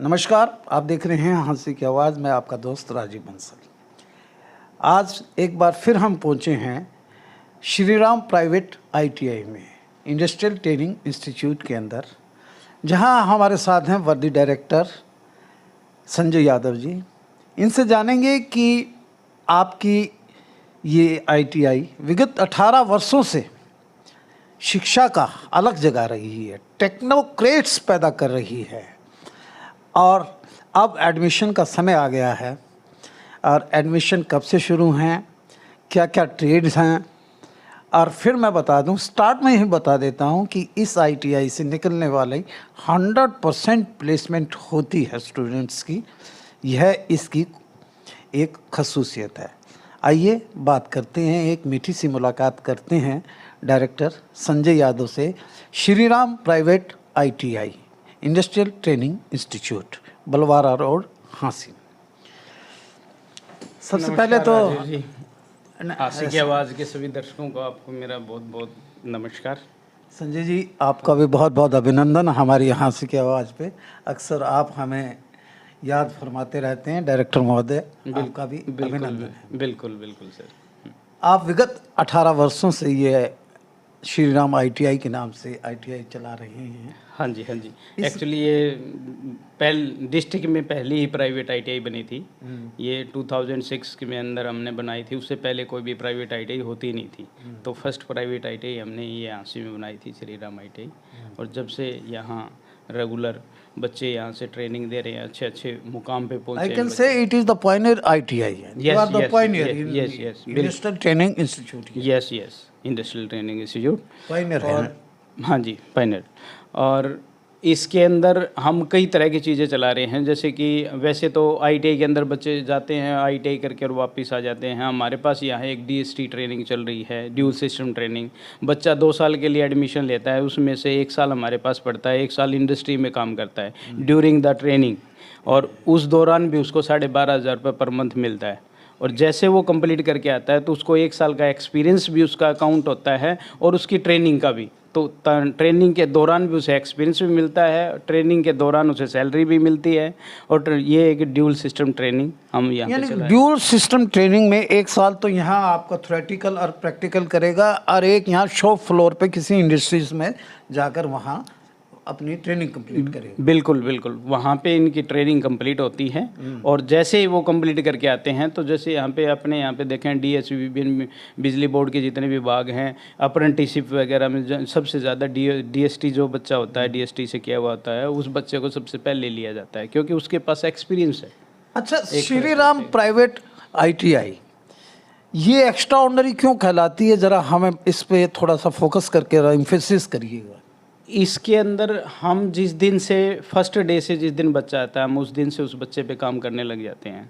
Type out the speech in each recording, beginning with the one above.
नमस्कार, आप देख रहे हैं हंसी की आवाज़ में आपका दोस्त राजीव बंसल। आज एक बार फिर हम पहुंचे हैं श्री राम प्राइवेट आईटीआई में, इंडस्ट्रियल ट्रेनिंग इंस्टीट्यूट के अंदर, जहां हमारे साथ हैं वर्दी डायरेक्टर संजय यादव जी। इनसे जानेंगे कि आपकी ये आईटीआई विगत 18 वर्षों से शिक्षा का अलग जगा रही है, टेक्नोक्रेट्स पैदा कर रही है और अब एडमिशन का समय आ गया है। और एडमिशन कब से शुरू हैं, क्या क्या ट्रेड्स हैं, और फिर मैं बता दूं, स्टार्ट में ही बता देता हूं कि इस आईटीआई से निकलने वाले 100% प्लेसमेंट होती है स्टूडेंट्स की। यह इसकी एक खसूसियत है। आइए बात करते हैं, एक मीठी सी मुलाकात करते हैं डायरेक्टर संजय यादव से। Shri Ram private ITI industrial training institute, Balwara road, Hansi. सबसे पहले तो हांसी की आवाज़ के सभी दर्शकों को आपको मेरा बहुत बहुत नमस्कार। संजय जी, आपका भी बहुत बहुत अभिनंदन हमारी हांसी की आवाज़ पे। अक्सर आप हमें याद फरमाते रहते हैं डायरेक्टर महोदय, आपका भी अभिनंदन। बिल्कुल बिल्कुल सर। आप विगत 18 वर्षों से ये श्री राम आईटीआई के नाम से आईटीआई चला रहे हैं। हाँ जी, हाँ जी। एक्चुअली ये डिस्ट्रिक्ट में पहली ही प्राइवेट आईटीआई बनी थी। ये 2006 में अंदर हमने बनाई थी। उससे पहले कोई भी प्राइवेट आईटीआई होती नहीं थी। तो फर्स्ट प्राइवेट आईटीआई हमने ये हांसी में बनाई थी, श्री राम आईटीआई। और जब से यहाँ रेगुलर बच्चे यहाँ से ट्रेनिंग दे रहे हैं, अच्छे अच्छे मुकाम पे पहुँचे। I can say it is the pioneer ITI. You are the pioneer in yes. Industrial Training Institute. Yes, industrial training institute Pioneer है। हाँ जी, पायनियर। और इसके अंदर हम कई तरह की चीज़ें चला रहे हैं, जैसे कि वैसे तो आईटीआई के अंदर बच्चे जाते हैं, आईटीआई करके और वापस आ जाते हैं। हमारे पास यहाँ एक डीएसटी ट्रेनिंग चल रही है, ड्यूल सिस्टम ट्रेनिंग। बच्चा 2 साल के लिए एडमिशन लेता है, उसमें से 1 साल हमारे पास पढ़ता है, 1 साल इंडस्ट्री में काम करता है ड्यूरिंग द ट्रेनिंग, और उस दौरान भी उसको 12,500 रुपये पर मंथ मिलता है। और जैसे वो कंप्लीट करके आता है तो उसको 1 साल का एक्सपीरियंस भी उसका अकाउंट होता है और उसकी ट्रेनिंग का भी। तो ट्रेनिंग के दौरान भी उसे एक्सपीरियंस भी मिलता है, ट्रेनिंग के दौरान उसे सैलरी भी मिलती है। और ये एक ड्यूल सिस्टम ट्रेनिंग हम यहाँ पे चला रहे हैं। ड्यूल सिस्टम ट्रेनिंग में 1 साल तो यहाँ आपका थ्योरेटिकल और प्रैक्टिकल करेगा, और एक यहाँ शॉप फ्लोर पे किसी इंडस्ट्रीज में जाकर वहाँ अपनी ट्रेनिंग कंप्लीट करेगा। बिल्कुल बिल्कुल, वहाँ पे इनकी ट्रेनिंग कंप्लीट होती है। और जैसे ही वो कंप्लीट करके आते हैं, तो जैसे यहाँ पे देखें डीएसवी, बिजली बोर्ड के जितने विभाग हैं, अप्रेंटिसशिप वगैरह में सबसे ज़्यादा डीएसटी जो बच्चा होता है, डीएसटी से किया हुआ होता है, उस बच्चे को सबसे पहले लिया जाता है, क्योंकि उसके पास एक्सपीरियंस है। अच्छा, श्री राम प्राइवेट आईटीआई ये एक्स्ट्रा ऑर्डिनरी क्यों कहलाती है? ज़रा हमें इस पर थोड़ा सा फोकस करके एम्फेसिस करिएगा। इसके अंदर हम जिस दिन से फर्स्ट डे से जिस दिन बच्चा आता है, हम उस दिन से उस बच्चे पे काम करने लग जाते हैं।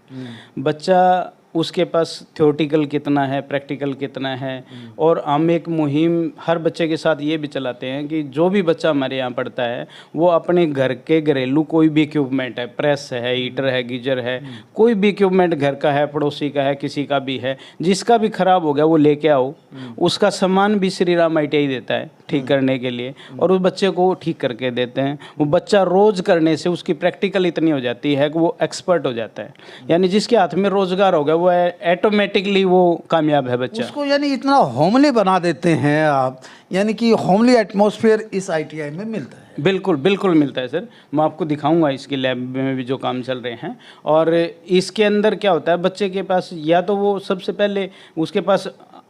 बच्चा, उसके पास थ्योरेटिकल कितना है, प्रैक्टिकल कितना है, और हम एक मुहिम हर बच्चे के साथ ये भी चलाते हैं कि जो भी बच्चा हमारे यहाँ पढ़ता है वो अपने घर के घरेलू कोई भी इक्विपमेंट है, प्रेस है, हीटर है, गीजर है, कोई भी इक्विपमेंट घर का है, पड़ोसी का है, किसी का भी है, जिसका भी ख़राब हो गया वो लेके आओ। उसका सामान भी श्री राम आईटीआई देता है ठीक करने के लिए, और उस बच्चे को ठीक करके देते हैं। वो बच्चा रोज़ करने से उसकी प्रैक्टिकल इतनी हो जाती है कि वो एक्सपर्ट हो जाता है। यानी जिसके हाथ में रोज़गार हो गया वो ऑटोमेटिकली वो कामयाब है बच्चा। उसको यानी इतना होमली बना देते हैं आप, यानी कि होमली एटमॉस्फेयर इस आईटीआई में मिलता है। बिल्कुल बिल्कुल मिलता है सर। मैं आपको दिखाऊंगा इसकी लैब में भी जो काम चल रहे हैं। और इसके अंदर क्या होता है, बच्चे के पास या तो वो सबसे पहले उसके पास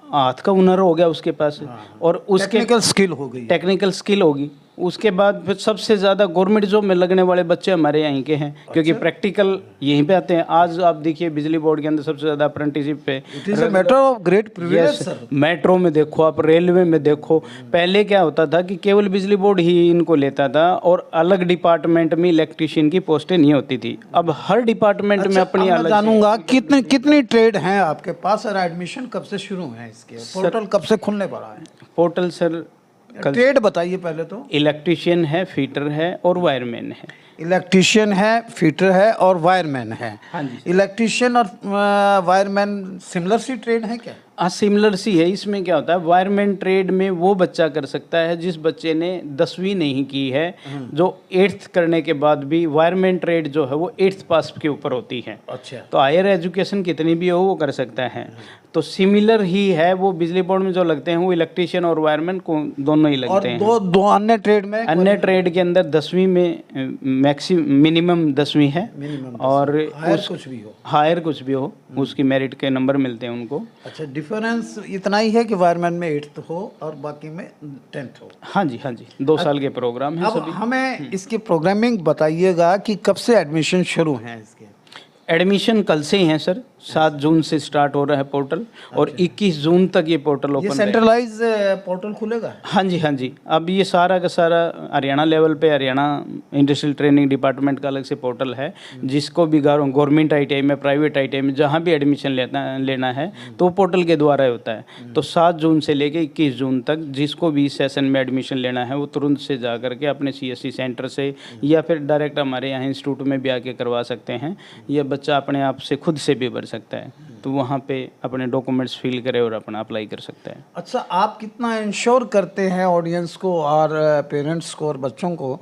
हाथ का हुनर हो गया उसके पास, और उसके टेक्निकल स्किल हो गई, टेक्निकल स्किल होगी। उसके बाद फिर सबसे ज़्यादा गवर्नमेंट जॉब में लगने वाले बच्चे हमारे यहीं के हैं, क्योंकि प्रैक्टिकल यहीं पे आते हैं। आज आप देखिए बिजली बोर्ड के अंदर सबसे ज़्यादा अप्रेंटिसशिप पे, it is a matter of great privilege sir. Metro में देखो आप, रेलवे में देखो, पहले क्या होता था कि केवल बिजली बोर्ड ही इनको लेता था और अलग डिपार्टमेंट में इलेक्ट्रीशियन की पोस्टें नहीं होती थी। अब हर डिपार्टमेंट में अपनी अलग। जानूंगा कितनी ट्रेड हैं आपके पास, और एडमिशन कब से शुरू है इसके, पोर्टल कब से खुलने वाला है? पोर्टल सर, ट्रेड बताइए पहले तो। इलेक्ट्रीशियन है, फिटर है और वायरमैन है। इलेक्ट्रीशियन है, फिटर है और वायरमैन है। हाँ जी। इलेक्ट्रीशियन और वायरमैन सिमिलर सी ट्रेड है क्या? हाँ, सिमिलर सी है। इसमें क्या होता है, वायरमैन ट्रेड में वो बच्चा कर सकता है जिस बच्चे ने 10वीं नहीं की है, जो 8th करने के बाद भी वायरमैन ट्रेड जो है वो 8th पास के ऊपर होती है। अच्छा। तो हायर एजुकेशन कितनी भी हो वो कर सकता है। तो सिमिलर ही है, वो बिजली बोर्ड में जो लगते हैं वो इलेक्ट्रीशियन और वायरमैन को दोनों ही और लगते हैं। दो अन्य ट्रेड में? अन्य ट्रेड के अंदर 10वीं में मिनिमम 10वीं है, और हायर कुछ भी हो, हायर कुछ भी हो उसकी मेरिट के नंबर मिलते हैं उनको। अच्छा, डिफरेंस इतना ही है कि वायरमैन में 8th हो और बाकी में 10th हो। हाँ जी, हाँ जी, 2 साल के प्रोग्राम है अब सभी। हमें इसकी प्रोग्रामिंग बताइएगा कि कब से एडमिशन शुरू हैं इसके? एडमिशन कल से ही है सर, 7 जून से स्टार्ट हो रहा है पोर्टल, और 21 जून तक ये पोर्टल ये ओपन रहेगा। सेंट्रलाइज पोर्टल खुलेगा? हाँ जी, हाँ जी। अब ये सारा का सारा हरियाणा लेवल पे, हरियाणा इंडस्ट्रियल ट्रेनिंग डिपार्टमेंट का अलग से पोर्टल है, जिसको भी गवर्नमेंट ITI में, प्राइवेट ITI में जहाँ भी एडमिशन लेना है तो पोर्टल के द्वारा ही होता है। तो 7 जून से लेके 21 जून तक जिसको भी सेशन में एडमिशन लेना है वो तुरंत से जा करके अपने CSC सेंटर से या फिर डायरेक्ट हमारे यहाँ इंस्टीट्यूट में भी आके करवा सकते हैं, या बच्चा अपने आप से खुद से भी भर सकता है। तो वहाँ पे अपने डॉक्यूमेंट्स फिल करे और अपना अप्लाई कर सकता है। अच्छा, आप कितना इंश्योर करते हैं ऑडियंस को और पेरेंट्स को और बच्चों को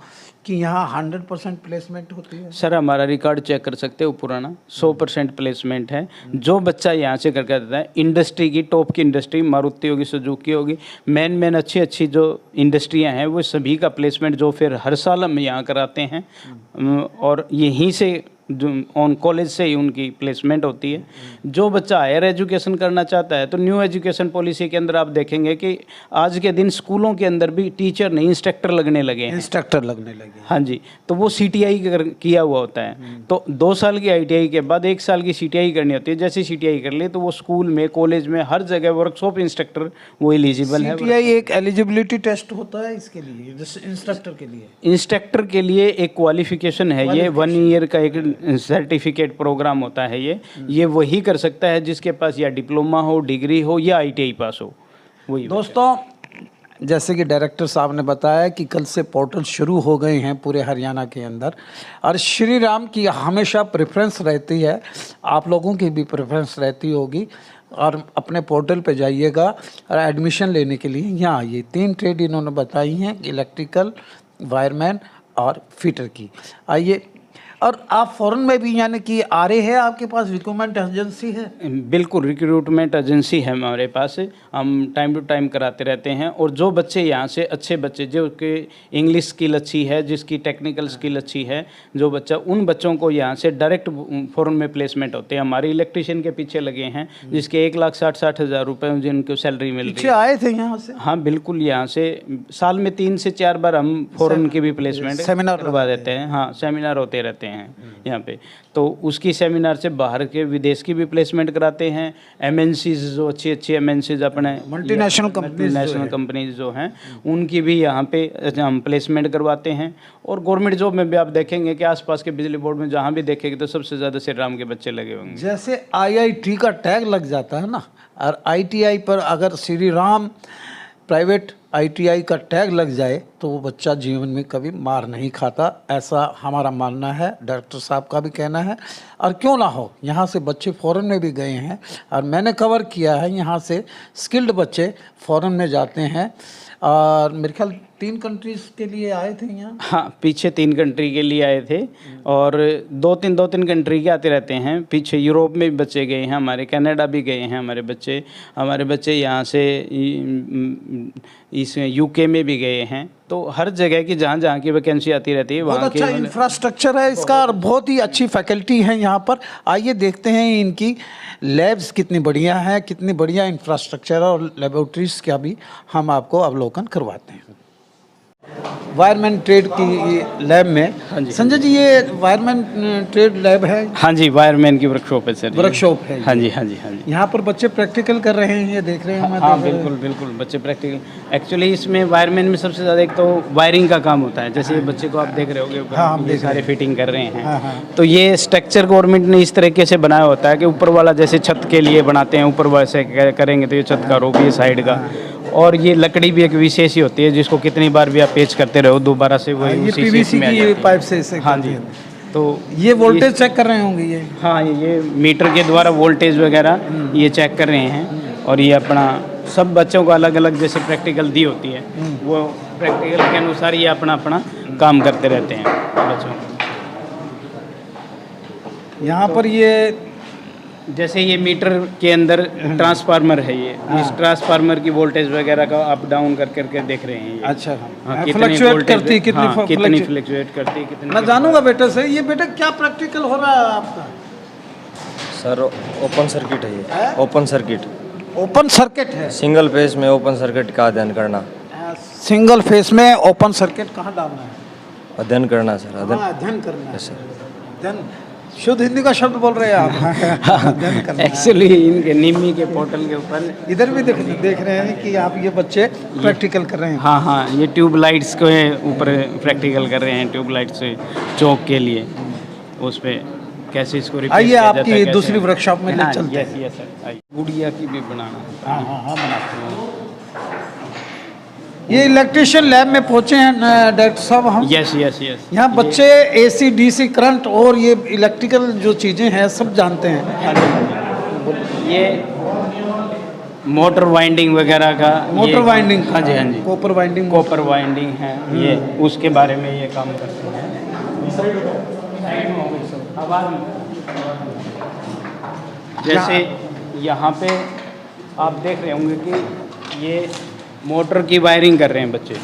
कि यहाँ 100% प्लेसमेंट होती है? सर, हमारा रिकॉर्ड चेक कर सकते हो, पुराना 100% प्लेसमेंट है। जो बच्चा यहाँ से करके आता है, इंडस्ट्री की टॉप की इंडस्ट्री, मारुति होगी, सुजुकी होगी, मेन अच्छी जो इंडस्ट्रियाँ हैं वो सभी का प्लेसमेंट जो फिर हर साल हम यहाँ कराते हैं, और यहीं से जो ऑन कॉलेज से ही उनकी प्लेसमेंट होती है। जो बच्चा हायर एजुकेशन करना चाहता है तो न्यू एजुकेशन पॉलिसी के अंदर आप देखेंगे कि आज के दिन स्कूलों के अंदर भी टीचर नहीं, इंस्ट्रक्टर लगने लगे हैं। इंस्ट्रक्टर लगने लगे? हाँ जी। तो वो CTI किया हुआ होता है। तो 2 साल की ITI के बाद 1 साल की CTI करनी होती है। जैसे CTI कर ले तो वो स्कूल में, कॉलेज में, हर जगह वर्कशॉप इंस्ट्रक्टर वो एलिजिबल है। CTI एक एलिजिबिलिटी टेस्ट होता है इसके लिए, जैसे इंस्ट्रक्टर के लिए? इंस्ट्रक्टर के लिए एक क्वालिफिकेशन है, ये 1 ईयर का एक सर्टिफिकेट प्रोग्राम होता है। ये वही कर सकता है जिसके पास या डिप्लोमा हो, डिग्री हो या ITI पास हो, वही। दोस्तों, जैसे कि डायरेक्टर साहब ने बताया कि कल से पोर्टल शुरू हो गए हैं पूरे हरियाणा के अंदर, और श्री राम की हमेशा प्रेफरेंस रहती है, आप लोगों की भी प्रेफरेंस रहती होगी, और अपने पोर्टल पे जाइएगा और एडमिशन लेने के लिए यहाँ आइए। 3 ट्रेड इन्होंने बताई हैं, इलेक्ट्रिकल, वायरमैन और फिटर की। आइए। और आप फॉरेन में भी यानी कि आ रहे हैं, आपके पास रिक्रूटमेंट एजेंसी है? बिल्कुल, रिक्रूटमेंट एजेंसी है हमारे पास। हम टाइम टू टाइम कराते रहते हैं, और जो बच्चे यहाँ से, अच्छे बच्चे जो कि इंग्लिश स्किल अच्छी है, जिसकी टेक्निकल स्किल अच्छी है, जो बच्चा, उन बच्चों को यहाँ से डायरेक्ट फॉरेन में प्लेसमेंट होते हैं। हमारे इलेक्ट्रीशियन के पीछे लगे हैं जिसके 1,60,60,000 रुपये जिनको सैलरी मिल रही है। आए थे यहाँ से? हाँ बिल्कुल, यहाँ से साल में 3 से 4 बार हम फॉरेन की भी प्लेसमेंट सेमिनार करवा देते हैं। हाँ, सेमिनार होते रहते हैं यहाँ पे। तो उसकी सेमिनार से बाहर के, विदेश की भी प्लेसमेंट कराते हैं। MNCs जो अच्छी MNCs अपने मल्टीनेशनल कंपनीज जो हैं उनकी भी यहाँ पे हम प्लेसमेंट करवाते हैं। और गवर्नमेंट जॉब में भी आप देखेंगे कि आसपास के बिजली बोर्ड में जहाँ भी देखेंगे तो सबसे ज़्यादा श्री राम के बच्चे लगे होंगे। जैसे IIT का टैग लग जाता है ना, और ITI पर अगर श्री राम प्राइवेट ITI का टैग लग जाए तो वो बच्चा जीवन में कभी मार नहीं खाता, ऐसा हमारा मानना है, डायरेक्टर साहब का भी कहना है। और क्यों ना हो, यहाँ से बच्चे फ़ॉरेन में भी गए हैं, और मैंने कवर किया है, यहाँ से स्किल्ड बच्चे फ़ॉरेन में जाते हैं, और मेरे ख्याल 3 कंट्रीज़ के लिए आए थे यहाँ। हाँ, पीछे 3 कंट्री के लिए आए थे, और 2-3 कंट्री के आते रहते हैं। पीछे यूरोप में भी बच्चे गए हैं हमारे, कनाडा भी गए हैं हमारे बच्चे यहाँ से इस UK में भी गए हैं। तो हर जगह की जहाँ की वैकेंसी आती रहती है वहाँ बहुत अच्छा इंफ्रास्ट्रक्चर है इसका, और बहुत ही अच्छी फैकल्टी है यहाँ पर। आइए देखते हैं इनकी लैब्स कितनी बढ़िया हैं, कितनी बढ़िया इंफ्रास्ट्रक्चर और लेबोरेटरीज का भी हम आपको अवलोकन करवाते हैं। वायरमैन ट्रेड की लैब में, संजय जी, ये वायरमैन ट्रेड लैब है? हाँ जी, वायरमैन की वर्कशॉप है सर। वर्कशॉप है? हाँ जी, हाँ जी, हाँ जी। यहाँ पर बच्चे प्रैक्टिकल कर रहे हैं, ये देख रहे हैं? हाँ बिल्कुल, बच्चे प्रैक्टिकल। एक्चुअली इसमें वायरमैन में सबसे ज़्यादा एक तो वायरिंग का काम होता है। जैसे ये बच्चे को आप देख रहे होगे, हाँ, हम सारे फिटिंग कर रहे हैं। तो ये स्ट्रक्चर गवर्नमेंट ने इस तरीके से बनाया होता है कि ऊपर वाला जैसे छत के लिए बनाते हैं, ऊपर वैसे करेंगे तो ये छत का रोप, ये साइड का, और ये लकड़ी भी एक विशेष ही होती है जिसको कितनी बार भी आप पेच करते रहो दोबारा से वही ये उसी shape पीवीसी में आ की जाती है। पाइप से इसे हाँ करते जी। हैं। तो ये वोल्टेज चेक कर रहे होंगे ये। हाँ, ये मीटर के द्वारा वोल्टेज वगैरह ये चेक कर रहे हैं। और ये अपना सब बच्चों को अलग अलग जैसे प्रैक्टिकल दी होती है, वो प्रैक्टिकल के अनुसार ये अपना अपना काम करते रहते हैं बच्चों को। यहाँ पर ये जैसे ये मीटर के अंदर ट्रांसफार्मर है, ये इस ट्रांसफार्मर की वोल्टेज वगैरह का अप डाउन कर करके देख रहे हैं ये। अच्छा हाँ, फ्लक्चुएट करती है, कितनी कितनी fluctuate- फ्लक्चुएट करती है, कितनी। मैं जानूंगा बेटा से, ये बेटा क्या प्रैक्टिकल हो रहा है आपका? सर ओपन सर्किट है है? ये, ओपन सर्किट, ओपन सर्किट है। सिंगल फेज में ओपन सर्किट का अध्ययन करना। सिंगल फेस में ओपन सर्किट कहाँ डालना है? अध्ययन करना सर, हाँ, अध्ययन करना है। Yes sir. अध्ययन शुद्ध हिंदी का शब्द बोल रहे हैं आप। अध्ययन करना है। एक्चुअली इनके निम्मी के पोर्टल के ऊपर इधर भी देख रहे हैं कि आप ये बच्चे प्रैक्टिकल कर रहे हैं। हाँ हाँ, ये ट्यूब लाइट्स के ऊपर प्रैक्टिकल कर रहे हैं, ट्यूब लाइट्स चौक के लिए, उस पे कैसे इसको repair आइए किया जाता आपकी है, कैसे- दूसरी वर्कशॉप में ले हाँ, चलते यस यस सर, आइए। गुड़िया की भी बनाना है। हाँ हाँ हाँ, बनाते हैं। ये इलेक्ट्रिशियन लैब में पहुंचे हैं डॉक्टर साहब हम। Yes yes yes. यहाँ बच्चे एसी डीसी करंट और ये इलेक्ट्रिकल जो चीज़ें हैं सब जानते हैं। ये मोटर वाइंडिंग वगैरह का, मोटर वाइंडिंग, हाँ जी हाँ जी, कॉपर वाइंडिंग, कॉपर वाइंडिंग है ये, उसके बारे में ये काम करते हैं। जैसे यहाँ पे आप देख रहे होंगे कि ये मोटर की वायरिंग कर रहे हैं बच्चे।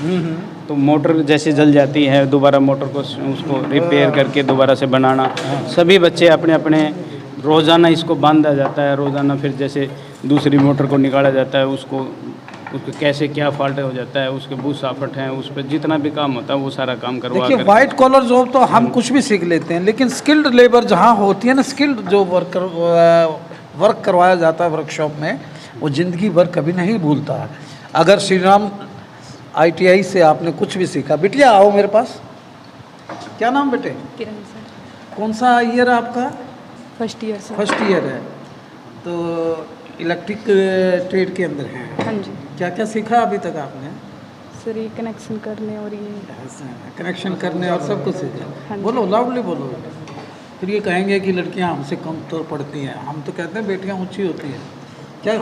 तो मोटर जैसे जल जाती है, दोबारा मोटर को उसको रिपेयर करके दोबारा से बनाना। सभी बच्चे अपने अपने रोज़ाना इसको बांधा जाता है, रोज़ाना फिर जैसे दूसरी मोटर को निकाला जाता है, उसको कैसे क्या फॉल्ट हो जाता है, उसके बुसाफट हैं, उस पर जितना भी काम होता है वो सारा काम करवा देखिए कर। वाइट कॉलर जॉब तो हम कुछ भी सीख लेते हैं, लेकिन स्किल्ड लेबर जहाँ होती है ना, स्किल्ड जो वर्क करवाया जाता है वर्कशॉप में, वो ज़िंदगी भर कभी नहीं भूलता है। अगर श्री राम ITI से आपने कुछ भी सीखा, बिटिया आओ मेरे पास। क्या नाम बेटे? किरण सर, कौन सा ईयर आपका? First year sir. First year है। तो इलेक्ट्रिक ट्रेड के अंदर हैं। हाँ जी क्या क्या सीखा अभी तक आपने? सर, ये कनेक्शन करने और ये कनेक्शन करने और सब कुछ सीखा। हाँ जी। बोलो लाउडली बोलो बेटा। फिर ये कहेंगे कि लड़कियां हमसे कम तो पढ़ती हैं, हम तो कहते हैं बेटियां ऊंची होती हैं। क्या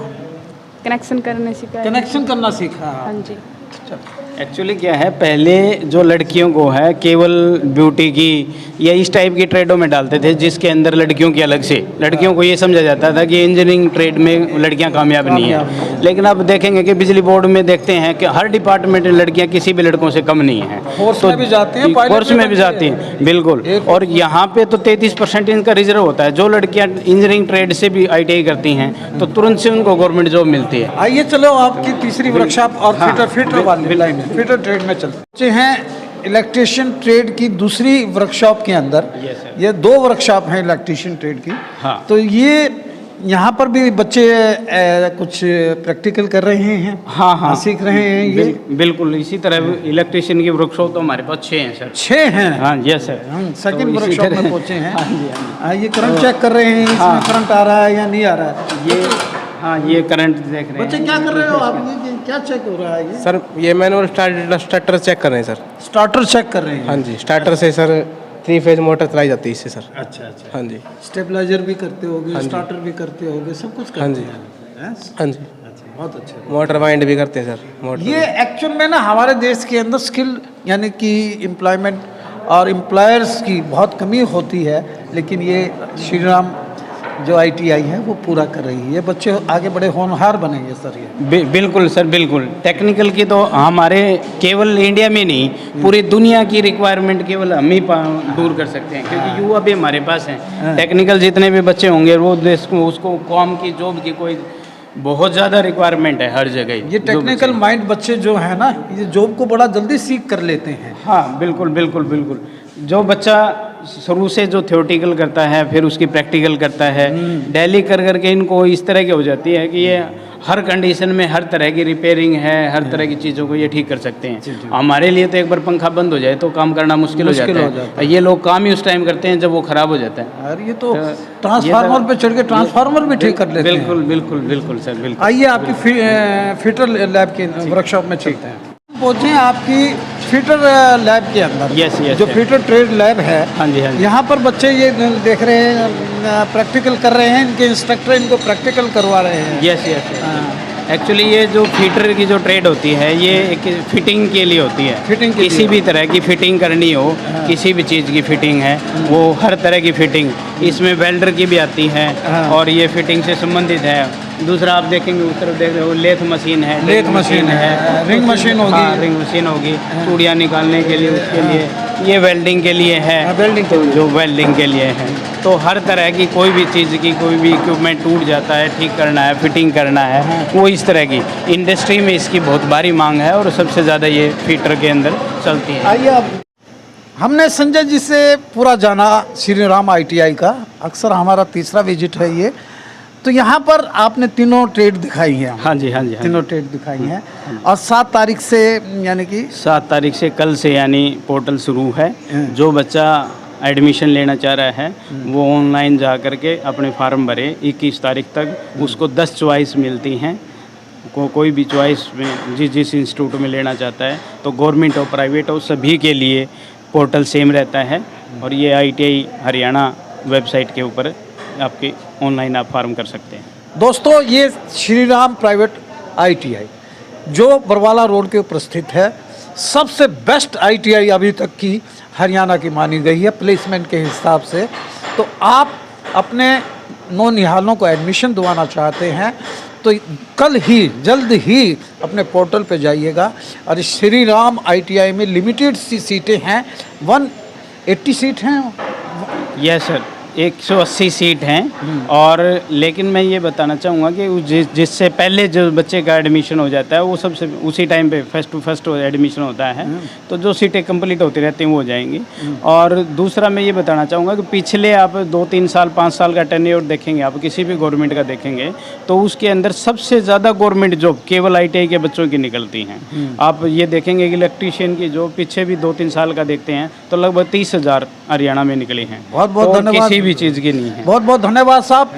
कनेक्शन करने सिखाया। कनेक्शन करना सीखा? हाँ जी। एक्चुअली क्या है, पहले जो लड़कियों को है केवल ब्यूटी की या इस टाइप की ट्रेडों में डालते थे, जिसके अंदर लड़कियों की अलग से, लड़कियों को ये समझा जाता था कि इंजीनियरिंग ट्रेड में लड़कियां कामयाब नहीं है। लेकिन अब देखेंगे कि बिजली बोर्ड में देखते हैं कि हर डिपार्टमेंट में लड़कियां किसी भी लड़कों से कम नहीं है। फोर्स में भी जाती हैं, पायलट फोर्स में भी जाती हैं, बिल्कुल। और यहाँ पे तो 33% इनका रिजर्व होता है। जो लड़कियाँ इंजीनियरिंग ट्रेड से भी ITI करती हैं तो तुरंत से उनको गवर्नमेंट जॉब मिलती है। आइए चलो आपकी तीसरी वर्कशॉप और फिटर वाली लाइन में, फिटर ट्रेड में चलते हैं। इलेक्ट्रिशियन ट्रेड की दूसरी वर्कशॉप के अंदर Yes, sir. ये 2 वर्कशॉप हैं इलेक्ट्रिशियन ट्रेड की। हाँ। तो ये यहाँ पर भी बच्चे कुछ प्रैक्टिकल कर रहे हैं। हाँ हाँ, सीख रहे हैं ये। बिल्कुल इसी तरह इलेक्ट्रिशियन की वर्कशॉप तो हमारे पास 6 हैं सर। 6 हैं। हाँ यस सर। हम सेकंड तो इसी वर्कशॉप में तरह- पहुंचे हैं। हाँ जी हाँ ये करंट चेक कर रहे हैं, इसमें हाँ। करंट आ रहा है या नहीं आ रहा है। जी। ये हाँ, ये करंट देख रहे हैं। बच्चे क्या कर रहे हो आप? ये क्या चेक हो रहा है? ये सर ये मैनुअल स्टार्टर चेक कर रहे हैं सर। स्टार्टर चेक कर रहे हैं। हाँ जी, स्टार्टर से सर 3 फेज मोटर चलाई जाती है इससे सर। अच्छा अच्छा। हाँ जी स्टेबलाइजर भी करते होगे, हाँ जी। स्टार्टर भी करते होगे, सब कुछ करते हाँ जी। हैं। हाँ जी, अच्छा, बहुत अच्छा। मोटर वाइंड भी करते हैं सर। मोटर ये एक्चुअल में ना हमारे देश के अंदर स्किल यानी कि एम्प्लॉयमेंट और एम्प्लॉयर्स की बहुत कमी होती है, लेकिन ये श्री राम जो ITI है वो पूरा कर रही है। ये बच्चे आगे बड़े होनहार बनेंगे सर। ये बिल्कुल सर, बिल्कुल। टेक्निकल की तो हमारे केवल इंडिया में नहीं, पूरी दुनिया की रिक्वायरमेंट केवल हम ही दूर कर सकते हैं, क्योंकि युवा भी हमारे पास हैं। टेक्निकल जितने भी बच्चे होंगे वो देश को उसको कॉम की जॉब की कोई बहुत ज़्यादा रिक्वायरमेंट है हर जगह। ये टेक्निकल माइंड बच्चे जो है ना, ये जॉब को बड़ा जल्दी सीख कर लेते हैं। हाँ बिल्कुल बिल्कुल बिल्कुल। जो बच्चा शुरू से जो थ्योरेटिकल करता है फिर उसकी प्रैक्टिकल करता है, डेली कर करके इनको इस तरह की हो जाती है कि ये हर कंडीशन में हर तरह की रिपेयरिंग है, हर तरह की चीज़ों को ये ठीक कर सकते हैं। हमारे लिए तो एक बार पंखा बंद हो जाए तो काम करना मुश्किल हो जाता है। ये लोग काम ही उस टाइम करते हैं जब वो ख़राब हो जाता है। और ये तो ट्रांसफार्मर पे चढ़ के ट्रांसफार्मर भी ठीक कर लेते हैं। बिल्कुल बिल्कुल बिल्कुल सर, बिल्कुल। आइए आपकी फिटर लैब के वर्कशॉप में चलते हैं। पहुंचे आपकी फिटर लैब के अंदर। यस यस जो फिटर ट्रेड लैब है, हाँ जी हाँ जी। यहाँ पर बच्चे ये देख रहे हैं, प्रैक्टिकल कर रहे हैं, इनके इंस्ट्रक्टर इनको प्रैक्टिकल करवा रहे हैं। Yes yes. एक्चुअली ये जो फिटर की जो ट्रेड होती है ये एक फिटिंग के लिए होती है। फिटिंग के किसी लिए। भी तरह की फिटिंग करनी हो, किसी भी चीज़ की फिटिंग है वो हर तरह की फिटिंग इसमें वेल्डर की भी आती है और ये फिटिंग से संबंधित है। दूसरा आप देखेंगे उस तरफ देख रहे हो लेथ मशीन है, लेथ मशीन है, रिंग मशीन होगी। हाँ, रिंग मशीन होगी, चूड़ियाँ निकालने के लिए, उसके लिए ये वेल्डिंग के लिए है। वेल्डिंग के लिए। जो वेल्डिंग के लिए है, तो हर तरह की कोई भी चीज़ की कोई भी इक्विपमेंट टूट जाता है, ठीक करना है, फिटिंग करना है, वो इस तरह की इंडस्ट्री में इसकी बहुत भारी मांग है और सबसे ज़्यादा ये फिटर के अंदर चलती है। आइए अब हमने संजय जी से पूरा जाना श्री राम ITI का। अक्सर हमारा तीसरा विजिट है ये। तो यहाँ पर आपने तीनों ट्रेड दिखाई हैं। हाँ जी हाँ जी हाँ तीनों ट्रेड दिखाई हैं और 7 तारीख से यानी कि 7 तारीख से कल से यानी पोर्टल शुरू है। जो बच्चा एडमिशन लेना चाह रहा है वो ऑनलाइन जा कर के अपने फार्म भरे। 21 तारीख तक उसको 10 चॉइस मिलती हैं। कोई भी चॉइस में जिस इंस्टीट्यूट में लेना चाहता है, तो गवर्नमेंट हो प्राइवेट हो सभी के लिए पोर्टल सेम रहता है। और ये ITI हरियाणा वेबसाइट के ऊपर आपके ऑनलाइन आप फार्म कर सकते हैं। दोस्तों ये श्री राम प्राइवेट ITI जो बरवाला रोड के ऊपर स्थित है, सबसे बेस्ट ITI अभी तक की हरियाणा की मानी गई है प्लेसमेंट के हिसाब से। तो आप अपने नौनिहालों को एडमिशन दिलाना चाहते हैं तो कल ही जल्द ही अपने पोर्टल पे जाइएगा। और श्री राम ITI में लिमिटेड सी सीटें हैं, 180 सीट हैं। यस सर, 180 सीट हैं। और लेकिन मैं ये बताना चाहूँगा कि जिससे पहले जो बच्चे का एडमिशन हो जाता है वो सबसे उसी टाइम पे फर्स्ट टू फर्स्ट एडमिशन होता है, तो जो सीटें कंप्लीट होती रहती हैं वो हो जाएंगी। और दूसरा मैं ये बताना चाहूँगा कि पिछले आप 2-3 साल 5 साल का टेन्योर देखेंगे, आप किसी भी गवर्नमेंट का देखेंगे तो उसके अंदर सबसे ज़्यादा गवर्नमेंट जॉब केवल ITI के बच्चों की निकलती हैं। आप ये देखेंगे कि इलेक्ट्रीशियन की जॉब पीछे भी 2-3 साल का देखते हैं तो लगभग 30,000 हरियाणा में निकली हैं। बहुत बहुत तो धन्यवाद। किसी भी चीज़ की नहीं है। बहुत बहुत धन्यवाद साहब।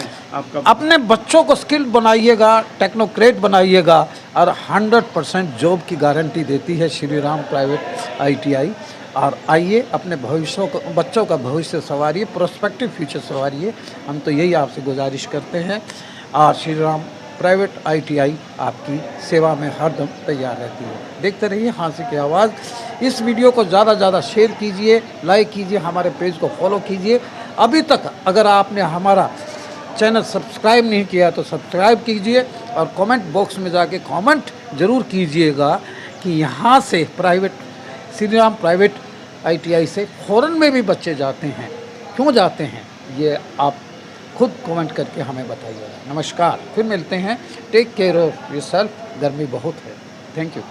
अपने बच्चों को स्किल बनाइएगा, टेक्नोक्रेट बनाइएगा और 100% जॉब की गारंटी देती है श्री राम प्राइवेट ITI। और आइए अपने भविष्य को, बच्चों का भविष्य संवारिए, प्रोस्पेक्टिव फ्यूचर संवारिए। हम तो यही आपसे गुजारिश करते हैं। और श्री राम प्राइवेट ITI आपकी सेवा में हरदम तैयार रहती है। देखते रहिए हांसी की आवाज़। इस वीडियो को ज़्यादा से ज़्यादा शेयर कीजिए, लाइक कीजिए, हमारे पेज को फॉलो कीजिए। अभी तक अगर आपने हमारा चैनल सब्सक्राइब नहीं किया तो सब्सक्राइब कीजिए और कमेंट बॉक्स में जाके कमेंट ज़रूर कीजिएगा कि यहाँ से श्री राम प्राइवेट ITI से फ़ॉरेन में भी बच्चे जाते हैं, क्यों जाते हैं, ये आप खुद कमेंट करके हमें बताइएगा। नमस्कार, फिर मिलते हैं। Take care of yourself. गर्मी बहुत है। Thank you.